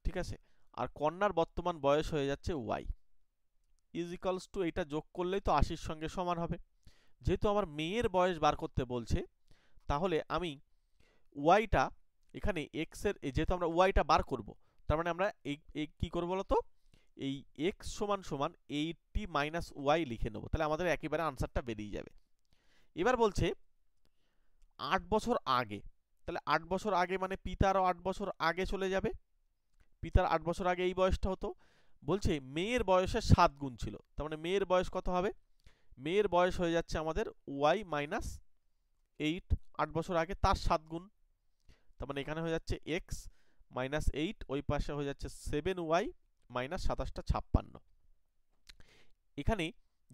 ঠিক আছে, আর কন্যার বর্তমান বয়স হয়ে যাচ্ছে ওয়াই, ইজ ইকালস টু এটা যোগ করলেই তো 80 সঙ্গে সমান হবে। যেহেতু আমার মেয়ের বয়স বার করতে বলছে, তাহলে আমি ওয়াইটা এখানে এক্স এর, যেহেতু আমরা ওয়াইটা বার করব, তার মানে আমরা এই কি করবো বলতো, এই এক্স সমান সমান 80 মাইনাস ওয়াই লিখে নেবো, তাহলে আমাদের একেবারে আনসারটা বেরিয়ে যাবে। এবার বলছে 8 বছর আগে, তাহলে 8 বছর আগে মানে পিতারও 8 বছর আগে চলে যাবে, পিতার 8 বছর আগে এই বয়সটা হতো। বলছে মেয়ের বয়সের 7 গুণ ছিল, তার মানে মেয়ের বয়স কত হবে, মেয়ের বয়স হয়ে যাচ্ছে আমাদের ওয়াই মাইনাস 8, 8 বছর আগে তার 7 গুণ, তার মানে এখানে হয়ে যাচ্ছে এক্স মাইনাস 8, ওই পাশে হয়ে যাচ্ছে 7y মাইনাস 27টা 56। এখানে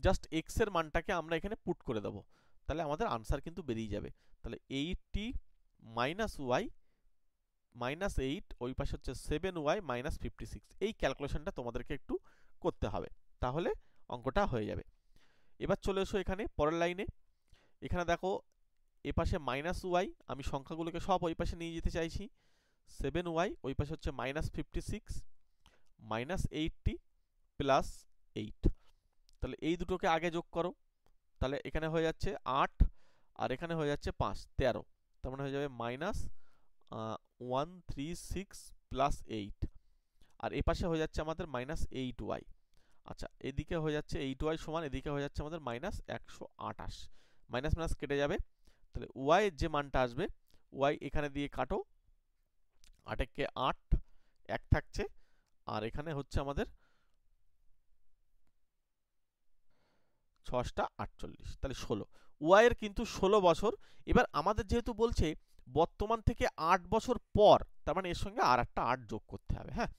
জাস্ট এক্স এর মানটাকে আমরা এখানে পুট করে দেবো, তাহলে আমাদের আনসার কিন্তু বেরিয়ে যাবে। তাহলে 80 মাইনাস ওয়াই মাইনাস 8, ওই পাশে হচ্ছে 7y মাইনাস 56। এই ক্যালকুলেশনটা তোমাদেরকে একটু করতে হবে, তাহলে অঙ্কটা হয়ে যাবে। এবার চলে এসো এখানে পরের লাইনে। এখানে দেখো এ পাশে মাইনাস ওয়াই, আমি সংখ্যাগুলোকে সব ওই পাশে নিয়ে যেতে চাইছি, 7y, ওই পাশে হচ্ছে মাইনাস 56 মাইনাস 80 প্লাস 8, তাহলে এই দুটোকে আগে যোগ করো, তাহলে এখানে হয়ে যাচ্ছে 8 আর এখানে হয়ে যাচ্ছে 5, 13, তার মানে হয়ে যাবে মাইনাস 136 প্লাস 8, আর এ পাশে হয়ে যাচ্ছে আমাদের মাইনাস 8y। আচ্ছা এদিকে হয়ে যাচ্ছে 8y সমান, এদিকে হয়ে যাচ্ছে আমাদের মাইনাস 128, মাইনাস মাইনাস কেটে যাবে, তাহলে y এর যে মানটা আসবে, y এখানে দিয়ে কাটো, 8 কে 8, 1 থাকছে, আর এখানে হচ্ছে আমাদের 6টা 48, তাহলে 16, ওয়াই এর কিন্তু 16 বছর। এবার আমাদের যেহেতু বলছে বর্তমান থেকে 8 বছর পর, তার মানে এর সঙ্গে আর একটা 8 যোগ করতে হবে। হ্যাঁ,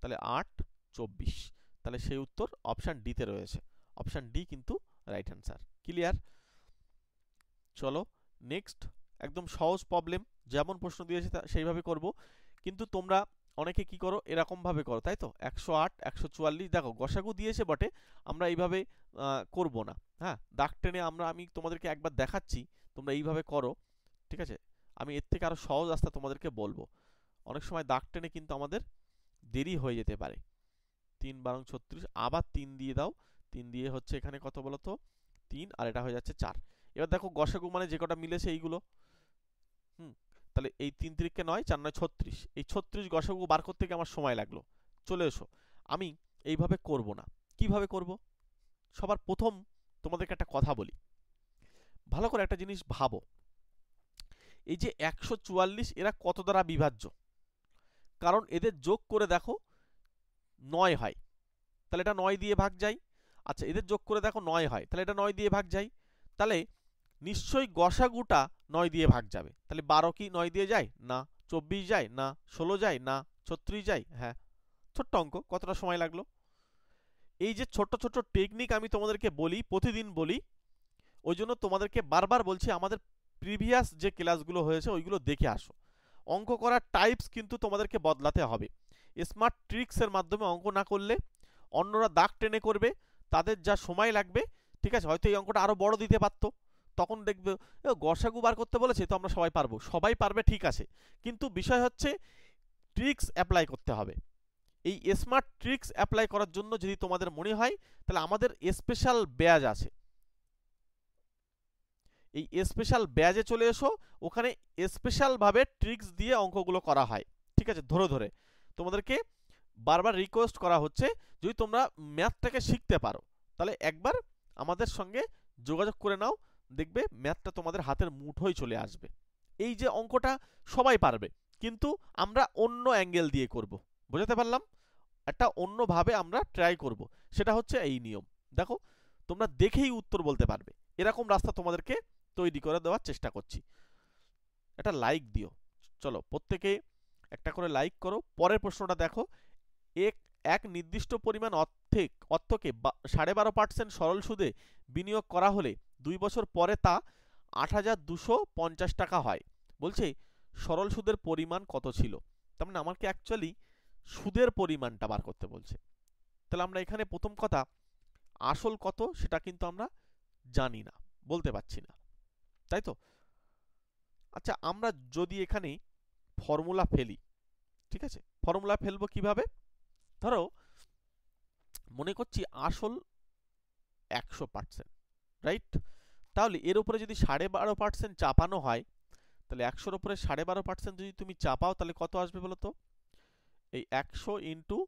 তাহলে 8 24, তাহলে সেই উত্তর অপশান ডি তে রয়েছে, অপশান ডি কিন্তু রাইট অ্যান্সার। ক্লিয়ার? চলো নেক্সট, একদম সহজ প্রবলেম, যেমন প্রশ্ন দিয়েছে সেইভাবে করব, কিন্তু তোমরা অনেকে কি করো এরকম ভাবে করো, তাই তো 108 144, দেখো গসাগু দিয়েছে বটে, আমরা এইভাবে করব না। হ্যাঁ, দাগ টেনে আমি তোমাদেরকে একবার দেখাচ্ছি, তোমরা এইভাবে করো, ঠিক আছে, আমি এর থেকে আরো সহজ রাস্তা তোমাদেরকে বলবো। অনেক সময় দাগ টেনে কিন্তু আমাদের দেরি হয়ে যেতে পারে। 3 12 36, আবার 3 দিয়ে দাও, 3 দিয়ে হচ্ছে এখানে কত বলো তো, 3, আর এটা হয়ে যাচ্ছে 4। এবার দেখো গসাগু মানে যে কটা মিলেছে এইগুলো, তাহলে এই 3 3 9, 4 9 36, এই 36 গসাগু বার করতে গিয়ে আমার সময় লাগলো। চলে এসো, আমি এইভাবে করব না, কিভাবে করব, সবার প্রথম তোমাদেরকে একটা কথা বলি, ভালো করে একটা জিনিস ভাবো, এই যে 144 এরা কত দ্বারা বিভাজ্য, কারণ এদের যোগ করে দেখো 9 হয়, তাহলে এটা 9 দিয়ে ভাগ যায়। আচ্ছা এদের যোগ করে দেখো 9 হয়, তাহলে এটা 9 দিয়ে ভাগ যায়, তাহলে নিশ্চয়ই গসাগুটা 9 দিয়ে ভাগ যাবে, তাহলে 12 কি 9 দিয়ে যায় না, 24 যায় না, 16 যায় না, 36 যায়। হ্যাঁ, ছোট্ট অঙ্ক, কতটা সময় লাগলো। এই যে ছোট ছোট টেকনিক আমি তোমাদেরকে বলি, প্রতিদিন বলি, ওই জন্য তোমাদেরকে বারবার বলছি আমাদের প্রিভিয়াস যে ক্লাসগুলো হয়েছে ওইগুলো দেখে আসো। অঙ্ক করার টাইপস কিন্তু তোমাদেরকে বদলাতে হবে, স্মার্ট ট্রিক্সের মাধ্যমে অঙ্ক না করলে অন্যরা দাগ টেনে করবে, তাদের যা সময় লাগবে, ঠিক আছে, হয়তো এই অঙ্কটা আরো বড় দিতে পারতো, তখন দেখবে গসাগু বার করতে বলেছে তো আমরা সবাই পারবো, সবাই পারবে ঠিক আছে, কিন্তু বিষয় হচ্ছে ট্রিক্স অ্যাপ্লাই করতে হবে। এই স্মার্ট ট্রিক্স অ্যাপ্লাই করার জন্য যদি তোমাদের মনে হয়, তাহলে আমাদের স্পেশাল ব্যাচ আছে, এই স্পেশাল ব্যাচে চলে এসো, ওখানে স্পেশাল ভাবে ট্রিক্স দিয়ে অঙ্কগুলো করা হয়, ঠিক আছে, ধরে ধরে তোমাদেরকে বারবার রিকোয়েস্ট করা হচ্ছে, যদি তোমরা ম্যাথটাকে শিখতে পারো তাহলে একবার আমাদের সঙ্গে যোগাযোগ করে নাও, দেখবে ম্যাথটা তোমাদের হাতের মুঠোয় চলে আসবে। এই যে অঙ্কটা সবাই পারবে, কিন্তু আমরা অন্য অ্যাঙ্গেল দিয়ে করব। বুঝতে পারলাম? একটা অন্যভাবে আমরা ট্রাই করব, সেটা হচ্ছে এই নিয়ম। দেখো তোমরা দেখেই উত্তর বলতে পারবে, এরকম রাস্তা তোমাদেরকে তৈরি করে দেওয়ার চেষ্টা করছি। একটা লাইক দিও, চলো প্রত্যেকে একটা করে লাইক করো। পরের প্রশ্নটা দেখো, এক নির্দিষ্ট পরিমাণ অর্থকে 12.5% সরল সুদে বিনিয়োগ করা হলে 2 বছর পরে তা 8,250 টাকা হয়। বলছে সরল সুদের পরিমাণ কত ছিল। তার মানে আমাকে অ্যাকচুয়ালি সুদের পরিমাণটা বার করতে বলছে। তাহলে আমরা এখানে প্রথম কথা আসল কত সেটা কিন্তু আমরা জানি না, বলতে পারছি না, তাই তো? আচ্ছা, আমরা যদি এখানে ফর্মুলা ফেলি, ঠিক আছে, ফর্মুলা ফেলবো কিভাবে? ধরো মনে করছি আসল 100%, রাইট? তাহলে এর উপরে যদি 12.5% চাপানো হয়, তাহলে 100-র উপরে 12.5% যদি তুমি চাপাও, তাহলে কত আসবে বলো তো? এই 100 ইন্টু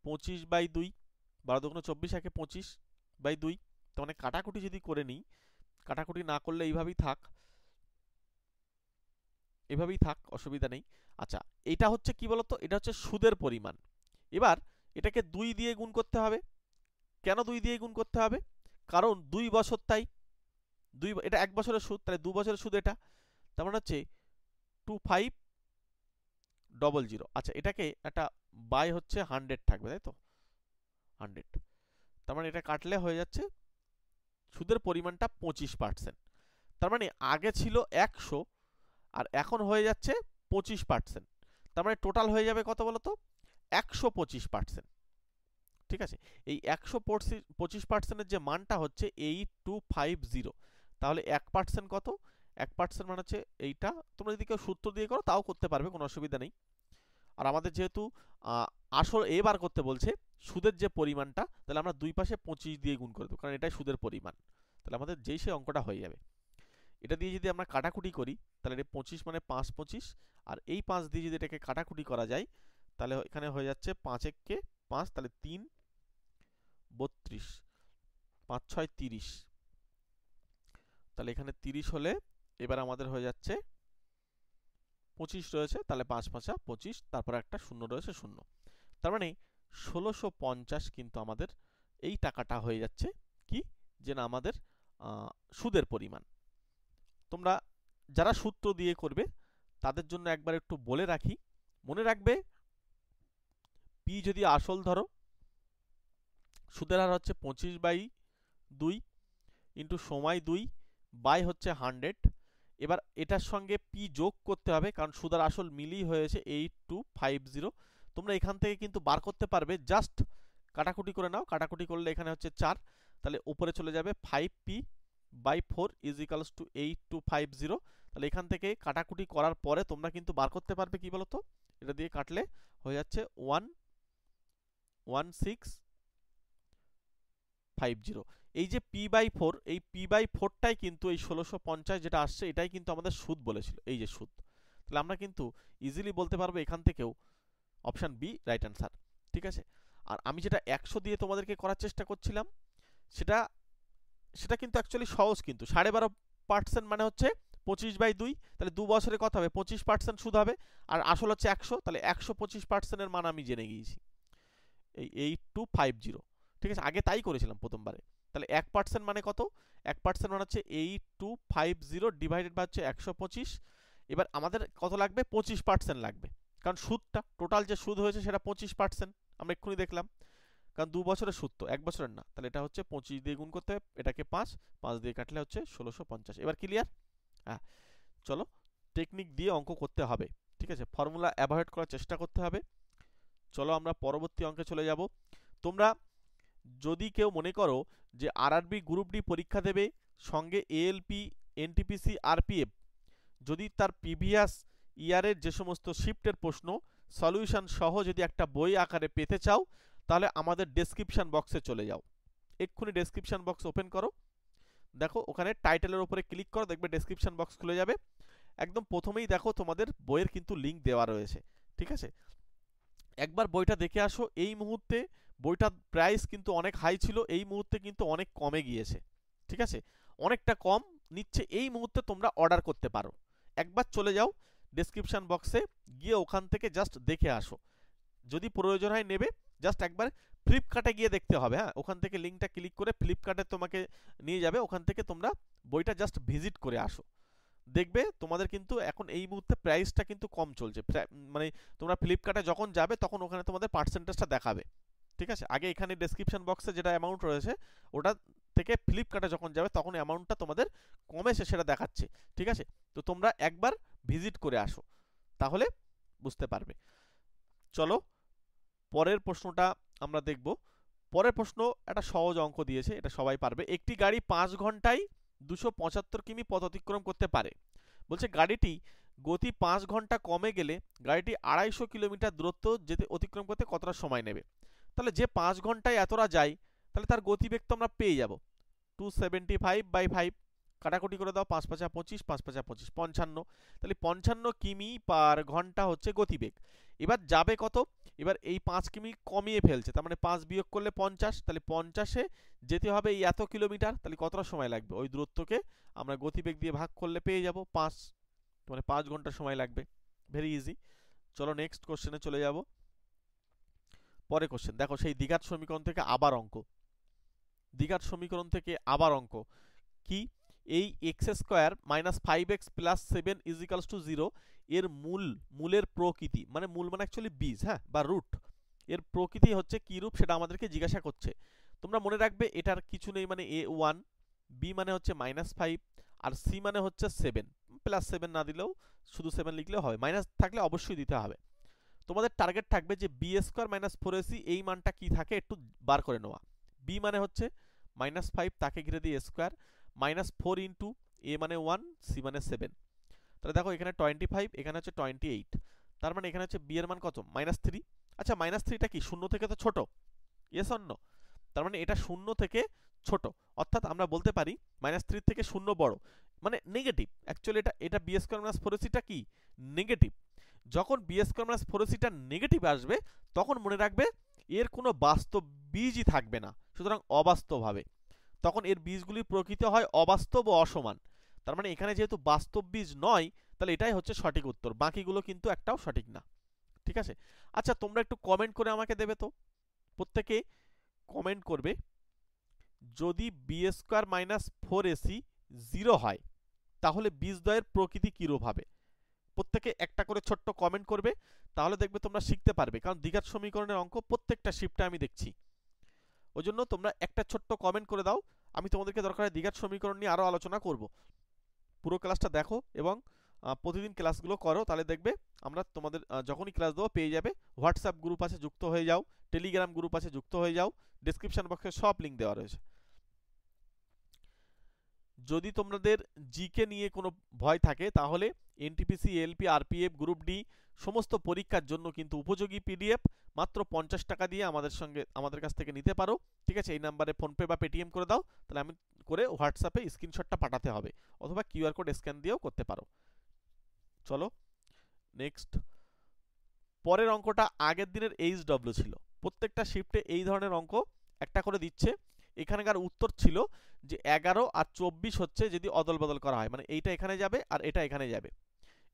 25/2, 12 দুগুণ 24, একে 25/2। তার মানে কাটাকুটি যদি করে নিই, কাটাকুটি না করলে এইভাবেই থাক, অসুবিধা নেই। আচ্ছা, এটা হচ্ছে কি বলতো? এটা হচ্ছে সুদের পরিমাণ। এবার এটাকে 2 দিয়ে গুণ করতে হবে। কেন 2 দিয়ে গুণ করতে হবে? কারণ 2 বছর, তাই এটা 1 বছরের সুদ, তাহলে 2 বছরের সুদ এটা। তার মানে হচ্ছে 2500। আচ্ছা, এটাকে একটা বাই হচ্ছে 100 থাকবে, তাই তো? 100, তার মানে এটা কাটলে হয়ে যাচ্ছে সুদের পরিমাণটা 25%। তার মানে আগে ছিল 100 আর এখন হয়ে যাচ্ছে 25%। তার মানে টোটাল হয়ে যাবে কত বলতো? 125%। ঠিক আছে, এই 125%-এর যে মানটা হচ্ছে 8250। তাহলে 1% কত? 1% মানে হচ্ছে এইটা। তোমরা যদি কেউ সূত্র দিয়ে করো তাও করতে পারবে, কোনো অসুবিধা নেই। আর আমাদের যেহেতু আসল এবার করতে বলছে সুদের যে পরিমাণটা, তাহলে আমরা দুই পাশে 25 দিয়ে গুণ করে দেবো, কারণ এটাই সুদের পরিমাণ। তাহলে আমাদের যেই সেই অঙ্কটা হয়ে যাবে। এটা দিয়ে যদি আমরা কাটাকুটি করি, তাহলে এটা 25 মানে 5 25, আর এই 5 দিয়ে যদি এটাকে কাটাকুটি করা যায়, তাহলে এখানে হয়ে যাচ্ছে 5 1 5, তাহলে 3 32, 5 6 30। তাহলে এখানে 30 হলে এবার আমাদের হয়ে যাচ্ছে 25 রয়েছে, তাহলে 5 5 25, তারপর একটা শূন্য রয়েছে, শূন্য। তার মানে 1650 কিন্তু আমাদের এই টাকাটা হয়ে যাচ্ছে কি, যে না আমাদের সুদের পরিমাণ। তোমরা যারা সূত্র দিয়ে করবে তাদের জন্য একবার একটু বলে রাখি, মনে রাখবে পি যদি আসল ধরো, সুদের হার হচ্ছে 25/2 ইন্টু সময় 2 বাই হচ্ছে 100। এবার এটার সঙ্গে পি যোগ করতে হবে, কারণ সুদের আসল মিলই হয়েছে 8250। তোমরা এখান থেকে কিন্তু বার করতে পারবে, জাস্ট কাটাকুটি করে নাও। কাটাকুটি করলে এখানে হচ্ছে 4, তাহলে উপরে চলে যাবে 5p/4 ইজ ইকালস টু 8250। তাহলে এখান থেকে কাটাকুটি করার পরে তোমরা কিন্তু বার করতে পারবে কি বলতো? এটা দিয়ে কাটলে হয়ে যাচ্ছে 11650। এই যে p/4, এই p/4টাই কিন্তু এই 1650 যেটা আসছে, এটাই কিন্তু আমাদের সুদ বলেছিল, এই যে সুদ। তাহলে আমরা কিন্তু ইজিলি বলতে পারবো এখান থেকেও অপশন বি রাইট অ্যান্সার। ঠিক আছে, আর আমি যেটা 100 দিয়ে তোমাদেরকে করার চেষ্টা করছিলাম, সেটা কিন্তু অ্যাকচুয়ালি সহজ, কিন্তু 12.5% মানে হচ্ছে 25/2, তাহলে 2 বছরে কত হবে? 25% সুদ হবে। আর আসল হচ্ছে 100, তাহলে 125%-এর মান আমি জেনে গিয়েছি, এই 8250। ঠিক আছে, আগে তাই করেছিলাম প্রথমবারে। তাহলে 1% মানে কত? 1% মানে হচ্ছে 8250 ডিভাইডেড বাই হচ্ছে 125। এবার আমাদের কত লাগবে? 25% লাগবে, কারণ সুদটা টোটাল যে সুদ হয়েছে সেটা 25%, আমরা এক্ষুনি দেখলাম। কারণ 2 বছরের সুদ তো, 1 বছরের না। তাহলে এটা হচ্ছে 25 দিয়ে গুণ করতে হবে, এটাকে 5 দিয়ে কাটলে হচ্ছে 1650। এবার ক্লিয়ার? হ্যাঁ, চলো টেকনিক দিয়ে অঙ্ক করতে হবে। ঠিক আছে, ফর্মুলা অ্যাভয়েড করার চেষ্টা করতে হবে। চলো আমরা পরবর্তী অঙ্কে চলে যাব। তোমরা যদি কেউ মনে করো যে আরআরবি গ্রুপ ডি পরীক্ষা দেবে, সঙ্গে এএলপি, এনটিপিসি, আরপিএফ, যদি তার প্রিভিয়াস ইয়ারের যে সমস্ত শিফটের প্রশ্ন সলিউশন সহ যদি একটা বই আকারে পেতে চাও, তাহলে আমাদের ডেসক্রিপশন বক্সে চলে যাও। এক্ষুনি ডেসক্রিপশন বক্স ওপেন করো, দেখো ওখানে টাইটেলের উপরে ক্লিক করো, দেখবে ডেসক্রিপশন বক্স খুলে যাবে। একদম প্রথমেই দেখো তোমাদের বইয়ের কিন্তু লিঙ্ক দেওয়া রয়েছে। ঠিক আছে, একবার বইটা দেখে আসো। এই মুহূর্তে বইটার প্রাইস কিন্তু অনেক হাই ছিল, এই মুহূর্তে কিন্তু অনেক কমে গিয়েছে। ঠিক আছে, অনেকটা কম নিচ্ছে, এই মুহূর্তে তোমরা অর্ডার করতে পারো। একবার চলে যাও ডেসক্রিপশন বক্সে, গিয়ে ওখান থেকে জাস্ট দেখে আসো, যদি প্রয়োজন হয় নেবে। জাস্ট একবার ফ্লিপকার্টে গিয়ে দেখতে হবে, হ্যাঁ, ওখান থেকে লিঙ্কটা ক্লিক করে ফ্লিপকার্টে তোমাকে নিয়ে যাবে, ওখান থেকে তোমরা বইটা জাস্ট ভিজিট করে আসো, দেখবে তোমাদের কিন্তু এখন এই মুহূর্তে প্রাইসটা কিন্তু কম চলছে। মানে তোমরা ফ্লিপকার্টে যখন যাবে তখন ওখানে তোমাদের পার্সেন্টেজটা দেখাবে। ঠিক আছে, আগে এখানে ডেসক্রিপশন বক্সে যেটা অ্যামাউন্ট রয়েছে ওটা থেকে ফ্লিপকার্টে যখন যাবে তখন অ্যামাউন্টটা তোমাদের কমেছে সেটা দেখাচ্ছে। ঠিক আছে, তো তোমরা একবার ভিজিট করে আসো, তাহলে বুঝতে পারবে। চলো পরের প্রশ্নটা আমরা দেখব। পরের প্রশ্ন একটা সহজ অঙ্ক দিয়েছে, এটা সবাই পারবে। একটি গাড়ি 5 ঘন্টায় 275 কিমি পথ অতিক্রম করতে পারে। বলছে গাড়িটি গতি 5 ঘন্টা কমে গেলে গাড়িটি 250 কিলোমিটার দূরত্ব যেতে অতিক্রম করতে কতটা সময় নেবে। তাহলে যে 5 ঘন্টায় এতটা যায়, তাহলে তার গতিবেগ তো আমরা পেয়ে যাব 275/5, কাটাকুটি করে দাও, 5 5 25, 5 5 25, 55। তাহলে 55 কিমি পার ঘন্টা হচ্ছে গতিবেগ। এবার যাবে কত, এবার এই 5 কিমি কমিয়ে ফেলছে, তার মানে 5 বিয়োগ করলে 50, তাহলে 50-এ যেতে হবে এই এত কিলোমিটার, তাহলে কতটা সময় লাগবে, ওই দূরত্বকে আমরা গতিবেগ দিয়ে ভাগ করলে পেয়ে যাব 5, মানে 5 ঘন্টা সময় লাগবে। Very easy. চলো নেক্সট কোশ্চেনে চলে যাব। পরে কোশ্চেন দেখো, সেই দ্বিঘাত সমীকরণ থেকে আবার অঙ্ক। দ্বিঘাত সমীকরণ থেকে আবার অঙ্ক কি, এই x² - 5x + 7 = 0 এর মূলের প্রকৃতি, মানে মূল মানে অ্যাকচুয়ালি বীজ, হ্যাঁ, বা রুট, এর প্রকৃতি হচ্ছে কি রূপ সেটা আমাদেরকে জিজ্ঞাসা করছে। তোমরা মনে রাখবে এটার কিছু নেই, মানে a1, b মানে হচ্ছে -5, আর c মানে হচ্ছে 7, +7 না দিলেও শুধু 7 লিখলেও হবে, মাইনাস থাকলে অবশ্যই দিতে হবে। তোমাদের টার্গেট থাকবে যে b² - 4ac এই মানটা কি থাকে একটু বার করে নেওয়া। b মানে হচ্ছে -5, তাকে ঘিরে দিয়ে স্কোয়ার, -4 ইন্টু a মানে 1, c মানে 7। তাহলে দেখো এখানে 25, এখানে হচ্ছে 28, তার মানে এখানে হচ্ছে b এর মান কত, -3। আচ্ছা -3টা কি শূন্য থেকে তো ছোট, ইয়েস অর নো, তার মানে এটা শূন্য থেকে ছোট, অর্থাৎ আমরা বলতে পারি -3 থেকে শূন্য বড়, মানে নেগেটিভ। অ্যাকচুয়ালি এটা b² - 4ac কি নেগেটিভ। যখন b² - 4ac নেগেটিভ আসবে তখন মনে রাখবে এর কোনো বাস্তব বীজই থাকবে না, সুতরাং অবাস্তব হবে। তখন এর বীজগুলির প্রকৃতি হয় অবাস্তব ও অসমান। তার মানে এখানে যেহেতু বাস্তব বীজ নয়, তাহলে এটাই হচ্ছে সঠিক উত্তর, বাকিগুলো কিন্তু একটাও সঠিক না। ঠিক আছে, আচ্ছা তোমরা একটু কমেন্ট করে আমাকে দেবে তো, প্রত্যেকে কমেন্ট করবে, যদি b² - 4ac 0 হয় তাহলে বীজদ্বয়ের প্রকৃতি কিরূপ হবে। প্রত্যেকে একটা করে ছোট্ট কমেন্ট করবে, তাহলে দেখবে তোমরা শিখতে পারবে, কারণ দ্বিঘাত সমীকরণের অঙ্ক প্রত্যেকটা শিফটে আমি দেখছি। ওই জন্য তোমরা একটা ছোট্ট কমেন্ট করে দাও, আমি তোমাদেরকে দরকার হয় দ্বিঘাত সমীকরণ নিয়ে আরও আলোচনা করব। পুরো ক্লাসটা দেখো এবং প্রতিদিন ক্লাসগুলো করো, তাহলে দেখবে আমরা তোমাদের যখনই ক্লাস দেবো পেয়ে যাবে। হোয়াটসঅ্যাপ গ্রুপ আছে, যুক্ত হয়ে যাও, টেলিগ্রাম গ্রুপ আছে, যুক্ত হয়ে যাও, ডেসক্রিপশন বক্সে সব লিঙ্ক দেওয়া রয়েছে। যদি তোমাদের জিকে নিয়ে কোনো ভয় থাকে তাহলে NTPC, LP, RPF, group D সমস্ত পরীক্ষার জন্য কিন্তু উপযোগী পিডিএফ মাত্র 50 টাকা দিয়ে আমাদের কাছ থেকে নিতে পারো। ঠিক আছে, এই নাম্বারে ফোনপে বা পেটিএম করে দাও, তাহলে আমি করে হোয়াটসঅ্যাপে স্ক্রিনশটটা পাঠাতে হবে, অথবা কিউআর কোড স্ক্যান দিয়েও করতে পারো। চলো নেক্সট। পরের অঙ্কটা আগের দিনের এইচডব্লিউ ছিল, প্রত্যেকটা শিফটে এই ধরনের অঙ্ক একটা করে দিচ্ছে। এখানকার উত্তর ছিল যে 11 আর 24 হচ্ছে যদি অদল বদল করা হয়, মানে এইটা এখানে যাবে আর এটা এখানে যাবে।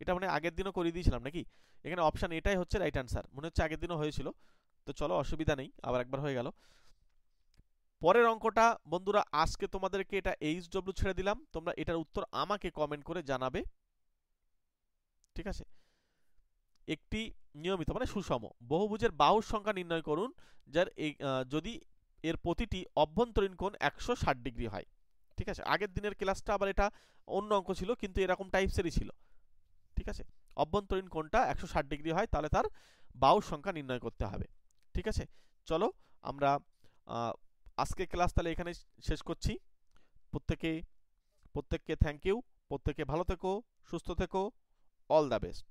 এটা মানে আগের দিনও করে দিয়েছিলাম নাকি, এখানে অপশান এটাই হচ্ছে রাইট অ্যান্সার, মনে হচ্ছে আগের দিনও হয়েছিল। তো চলো অসুবিধা নেই, আবার একবার হয়ে গেল। পরের অঙ্কটা বন্ধুরা আজকে তোমাদেরকে এটা এইচডব্লিউ ছেড়ে দিলাম, তোমরা এটার উত্তর আমাকে কমেন্ট করে জানাবে। ঠিক আছে, একটি নিয়মিত মানে সুষম বহুভুজের বাহুর সংখ্যা নির্ণয় করুন যার যদি এর প্রতিটি অভ্যন্তরীণ কোণ 160 ডিগ্রি হয়। ঠিক আছে, আগের দিনের ক্লাসটা আবার এটা অন্য অঙ্ক ছিল কিন্তু এরকম টাইপসেরই ছিল। ঠিক আছে, অভ্যন্তরীণ কোণটা 160 ডিগ্রি হয় তাহলে তার বাহুর সংখ্যা নির্ণয় করতে হবে। ঠিক আছে, চলো আমরা আজকে ক্লাস তাহলে এখানে শেষ করছি। প্রত্যেককে থ্যাংক ইউ, প্রত্যেকে ভালো থেকো, সুস্থ থেকো, অল দ্য বেস্ট।